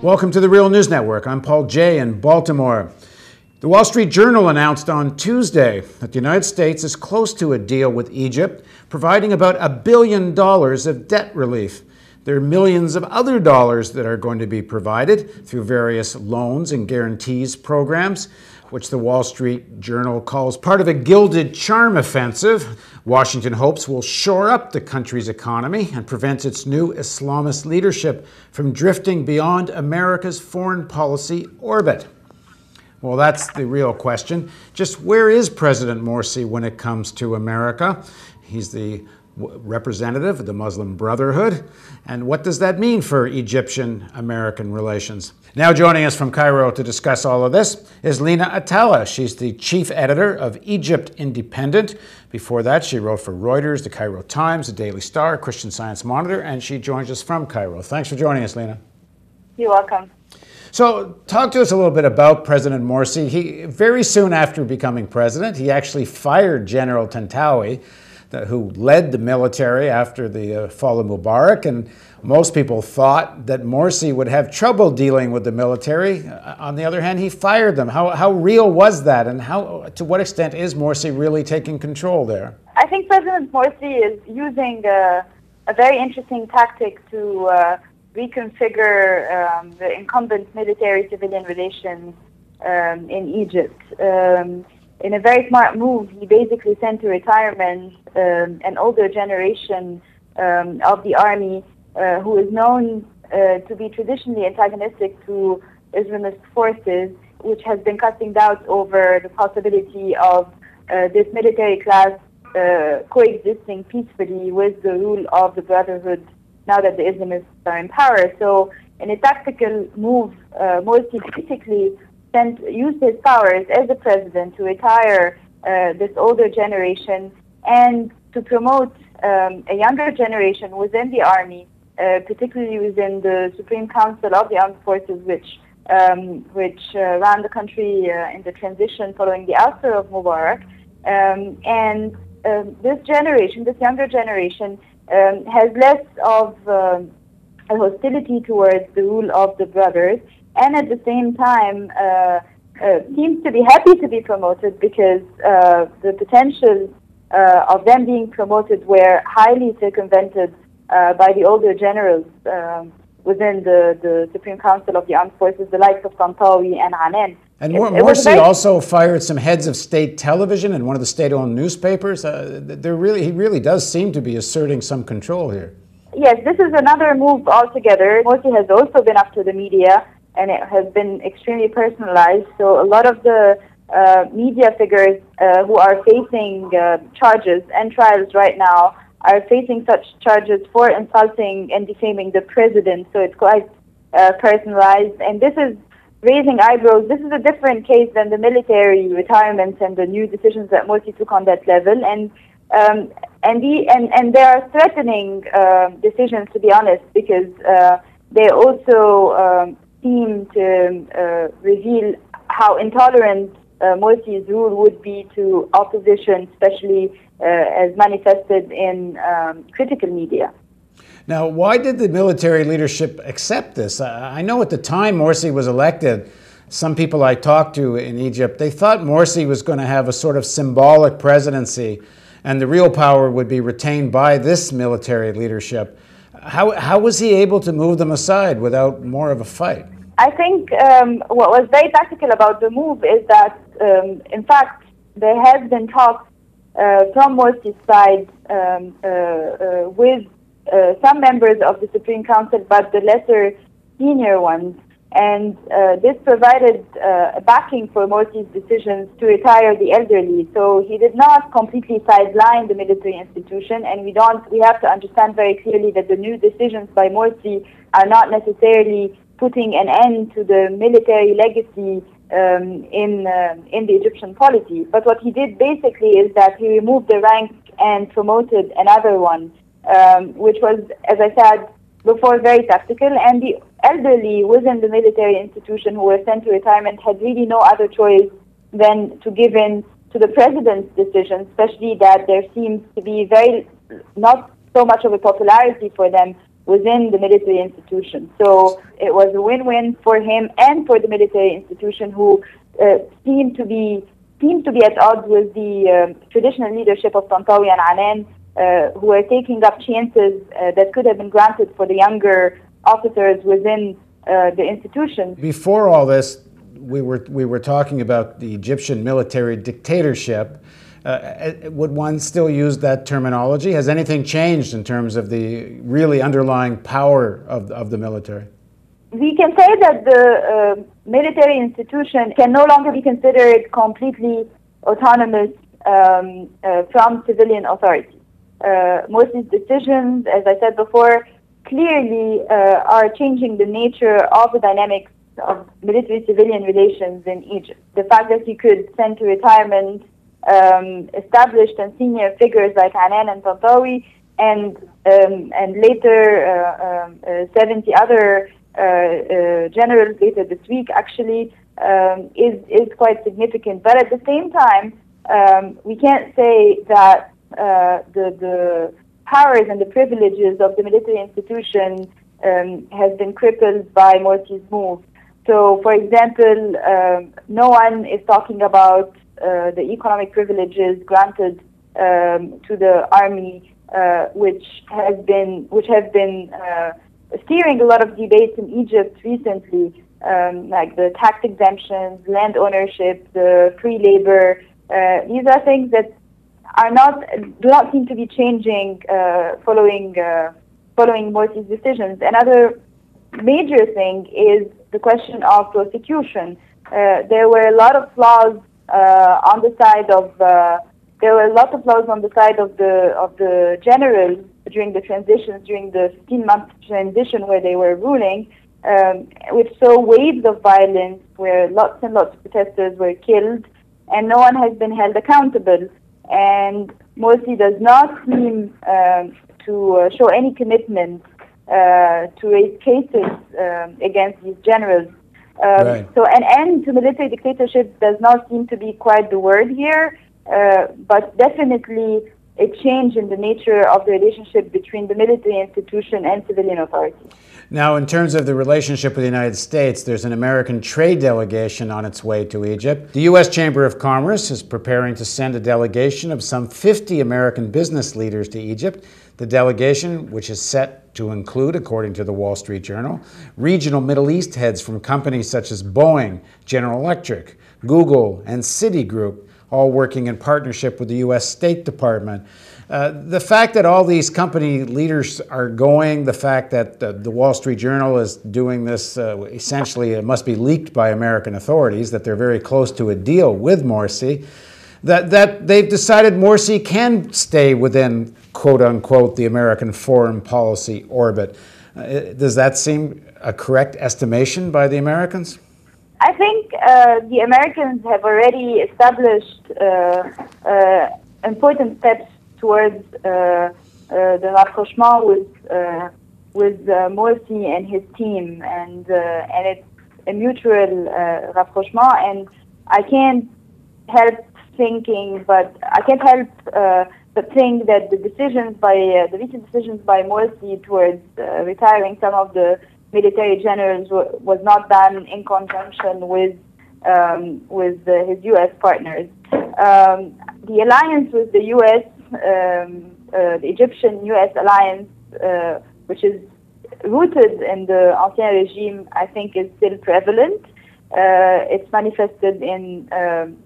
Welcome to the Real News Network. I'm Paul Jay in Baltimore. The Wall Street Journal announced on Tuesday that the United States is close to a deal with Egypt, providing about $1 billion of debt relief. There are millions of other dollars that are going to be provided through various loans and guarantees programs, which the Wall Street Journal calls part of a gilded charm offensive. Washington hopes will shore up the country's economy and prevent its new Islamist leadership from drifting beyond America's foreign policy orbit. Well, that's the real question. Just where is President Morsi when it comes to America? He's the representative of the Muslim Brotherhood. And what does that mean for Egyptian-American relations? Now joining us from Cairo to discuss all of this is Lina Attalah. She's the chief editor of Egypt Independent. Before that, she wrote for Reuters, the Cairo Times, the Daily Star, Christian Science Monitor, and she joins us from Cairo. Thanks for joining us, Lina. You're welcome. So talk to us a little bit about President Morsi. He, very soon after becoming president, he actually fired General Tantawi, who led the military after the fall of Mubarak, and most people thought that Morsi would have trouble dealing with the military. On the other hand, he fired them. How real was that, and to what extent is Morsi really taking control there? I think President Morsi is using a very interesting tactic to reconfigure the incumbent military-civilian relations in Egypt. In a very smart move, he basically sent to retirement an older generation of the army who is known to be traditionally antagonistic to Islamist forces, which has been casting doubts over the possibility of this military class coexisting peacefully with the rule of the Brotherhood now that the Islamists are in power. So in a tactical move, Morsi basically used his powers as the president to retire this older generation and to promote a younger generation within the army, particularly within the Supreme Council of the Armed Forces, which ran the country in the transition following the ouster of Mubarak. This generation, this younger generation, has less of a hostility towards the rule of the brothers, and at the same time seems to be happy to be promoted because the potential of them being promoted were highly circumvented by the older generals within the Supreme Council of the Armed Forces, the likes of Tantawi and Anen. And Morsi also fired some heads of state television and one of the state-owned newspapers. He really does seem to be asserting some control here. Yes, this is another move altogether. Morsi has also been up to the media, and it has been extremely personalized. So a lot of the media figures who are facing charges and trials right now are facing such charges for insulting and defaming the president. So it's quite personalized, and this is raising eyebrows. This is a different case than the military retirements and the new decisions that Morsi took on that level, and they are threatening decisions, to be honest, because they also seem to reveal how intolerant Morsi's rule would be to opposition, especially as manifested in critical media. Now, why did the military leadership accept this? I know at the time Morsi was elected, some people I talked to in Egypt, they thought Morsi was going to have a sort of symbolic presidency and the real power would be retained by this military leadership. How was he able to move them aside without more of a fight? I think what was very tactical about the move is that, in fact, there has been talks from Morsi's side with some members of the Supreme Council, but the lesser senior ones. And this provided backing for Morsi's decisions to retire the elderly. So he did not completely sideline the military institution, and we have to understand very clearly that the new decisions by Morsi are not necessarily putting an end to the military legacy in the Egyptian polity. But what he did basically is that he removed the rank and promoted another one, which was, as I said before, very tactical. And the elderly within the military institution who were sent to retirement had really no other choice than to give in to the president's decision, especially that there seems to be not so much of a popularity for them within the military institution. So it was a win-win for him and for the military institution, who seemed to be at odds with the traditional leadership of Tantawi and Anan, who were taking up chances that could have been granted for the younger officers within the institution. Before all this, we were talking about the Egyptian military dictatorship. Would one still use that terminology? Has anything changed in terms of the really underlying power of the military? We can say that the military institution can no longer be considered completely autonomous from civilian authority. Morsi's decisions, as I said before, clearly are changing the nature of the dynamics of military-civilian relations in Egypt. The fact that he could send to retirement established and senior figures like Anan and Tantawi, and later 70 other generals later this week, actually, is quite significant. But at the same time, we can't say that the powers and the privileges of the military institution has been crippled by Morsi's move. So, for example, no one is talking about the economic privileges granted to the army, which have been steering a lot of debates in Egypt recently, like the tax exemptions, land ownership, the free labor. These are things that do not seem to be changing following Morsi's decisions. Another major thing is the question of prosecution. There were a lot of flaws on the side of the generals during the transitions, during the 15-month transition where they were ruling, which saw waves of violence where lots and lots of protesters were killed, and no one has been held accountable. And Morsi does not seem to show any commitment to raise cases against these generals. Right. So an end to military dictatorship does not seem to be quite the word here, but definitely a change in the nature of the relationship between the military institution and civilian authority. Now, in terms of the relationship with the United States, there's an American trade delegation on its way to Egypt. The U.S. Chamber of Commerce is preparing to send a delegation of some 50 American business leaders to Egypt. The delegation, which is set to include, according to the Wall Street Journal, regional Middle East heads from companies such as Boeing, General Electric, Google, and Citigroup, all working in partnership with the U.S. State Department. The fact that all these company leaders are going, the fact that the Wall Street Journal is doing this, essentially it must be leaked by American authorities, that they're very close to a deal with Morsi, that they've decided Morsi can stay within, quote unquote, the American foreign policy orbit. Does that seem a correct estimation by the Americans? I think the Americans have already established important steps towards the rapprochement with Morsi and his team, and it's a mutual rapprochement. And I can't help but think that the recent decisions by Morsi towards retiring some of the military generals was not done in conjunction with his U.S. partners. The alliance with the U.S., the Egyptian-U.S. alliance, which is rooted in the Ancien Regime, I think is still prevalent. It's manifested in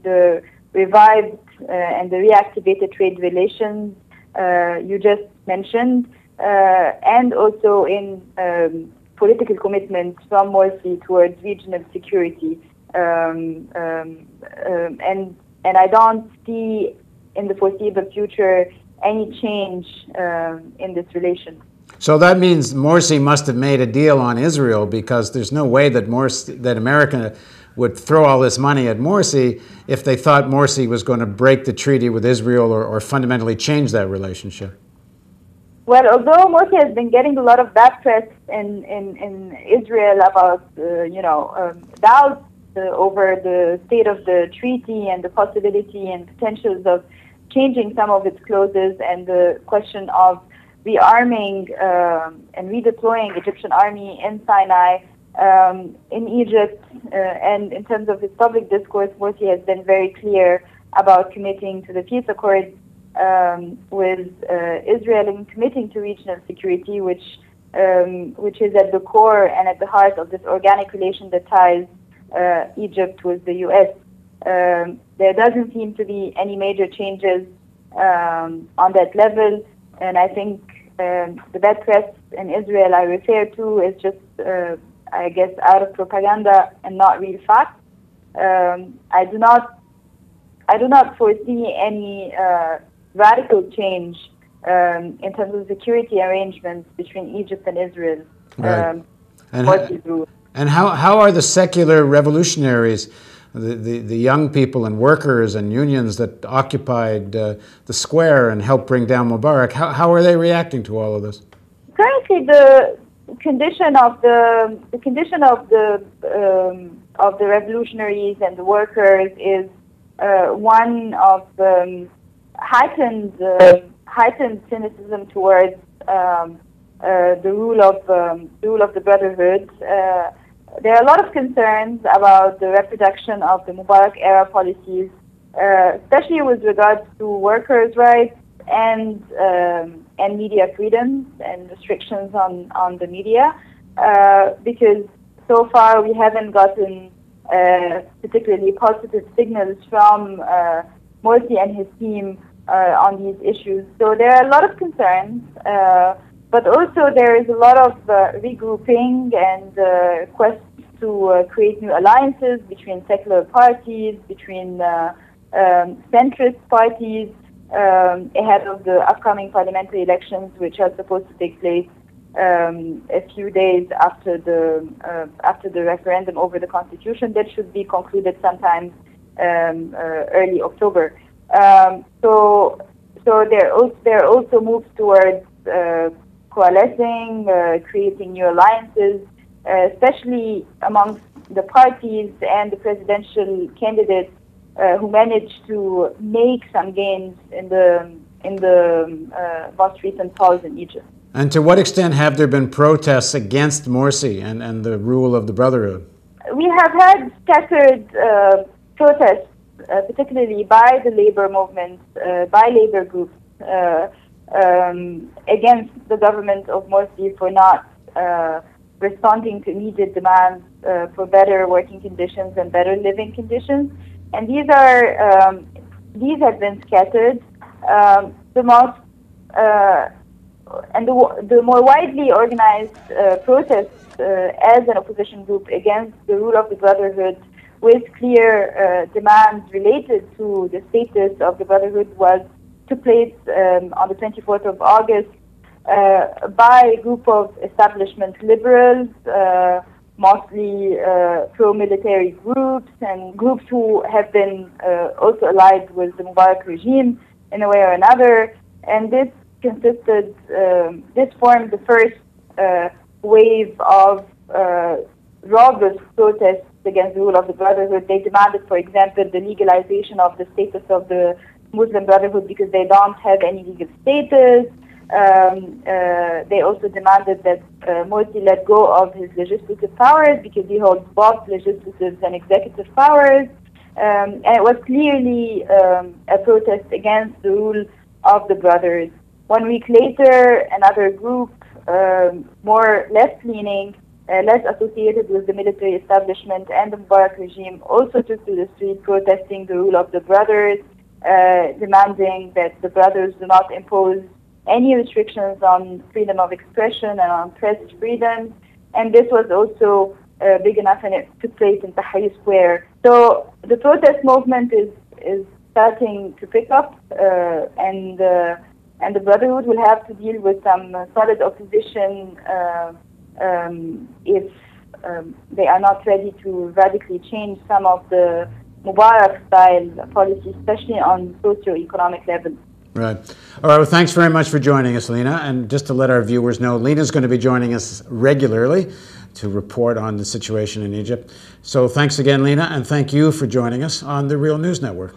the revived and the reactivated trade relations you just mentioned, and also in political commitments from Morsi towards regional security, and I don't see in the foreseeable future any change in this relation. So that means Morsi must have made a deal on Israel, because there's no way that America would throw all this money at Morsi if they thought Morsi was going to break the treaty with Israel or fundamentally change that relationship. Well, although Morsi has been getting a lot of bad press in Israel about doubts over the state of the treaty and the possibility and potentials of changing some of its clauses and the question of rearming and redeploying Egyptian army in Sinai, in Egypt, and in terms of his public discourse, Morsi has been very clear about committing to the peace accord with Israel and committing to regional security, which is at the core and at the heart of this organic relation that ties Egypt with the US. There doesn't seem to be any major changes on that level, and I think the bad press in Israel I refer to is just, I guess, out of propaganda and not real facts. I do not foresee any radical change in terms of security arrangements between Egypt and Israel. Right. And how are the secular revolutionaries, the young people and workers and unions that occupied the square and helped bring down Mubarak, how are they reacting to all of this? Currently, the condition of the revolutionaries and the workers is one of heightened cynicism towards the rule of the Brotherhood. There are a lot of concerns about the reproduction of the Mubarak era policies, especially with regards to workers' rights and media freedoms and restrictions on the media, because so far we haven't gotten particularly positive signals from Morsi and his team on these issues. So there are a lot of concerns, but also there is a lot of regrouping and quests to create new alliances between secular parties, between centrist parties, ahead of the upcoming parliamentary elections, which are supposed to take place a few days after the referendum over the constitution that should be concluded sometime early October. So there are also moves towards coalescing, creating new alliances, especially amongst the parties and the presidential candidates who managed to make some gains in the most recent polls in Egypt. And to what extent have there been protests against Morsi and the rule of the Brotherhood? We have had scattered protests, particularly by the labor movement, by labor groups, against the government of Morsi for not responding to immediate demands for better working conditions and better living conditions. And these have been scattered. The more widely organized protests as an opposition group against the rule of the Brotherhood, with clear demands related to the status of the Brotherhood, took place on the 24th of August by a group of establishment liberals, mostly pro-military groups and groups who have been also allied with the Mubarak regime in a way or another. And this formed the first wave of robust protests against the rule of the Brotherhood. They demanded, for example, the legalization of the status of the Muslim Brotherhood because they don't have any legal status. They also demanded that Morsi let go of his legislative powers because he holds both legislative and executive powers. And it was clearly a protest against the rule of the brothers. 1 week later, another group, more left-leaning, less associated with the military establishment and the Mubarak regime, also took to the street protesting the rule of the brothers, demanding that the brothers do not impose any restrictions on freedom of expression and on press freedom. And this was also big enough, and it took place in Tahrir Square. So the protest movement is starting to pick up, and the Brotherhood will have to deal with some solid opposition if they are not ready to radically change some of the Mubarak-style policies, especially on socio-economic levels. Right. All right. Well, thanks very much for joining us, Lina. And just to let our viewers know, Lina's going to be joining us regularly to report on the situation in Egypt. So thanks again, Lina, and thank you for joining us on the Real News Network.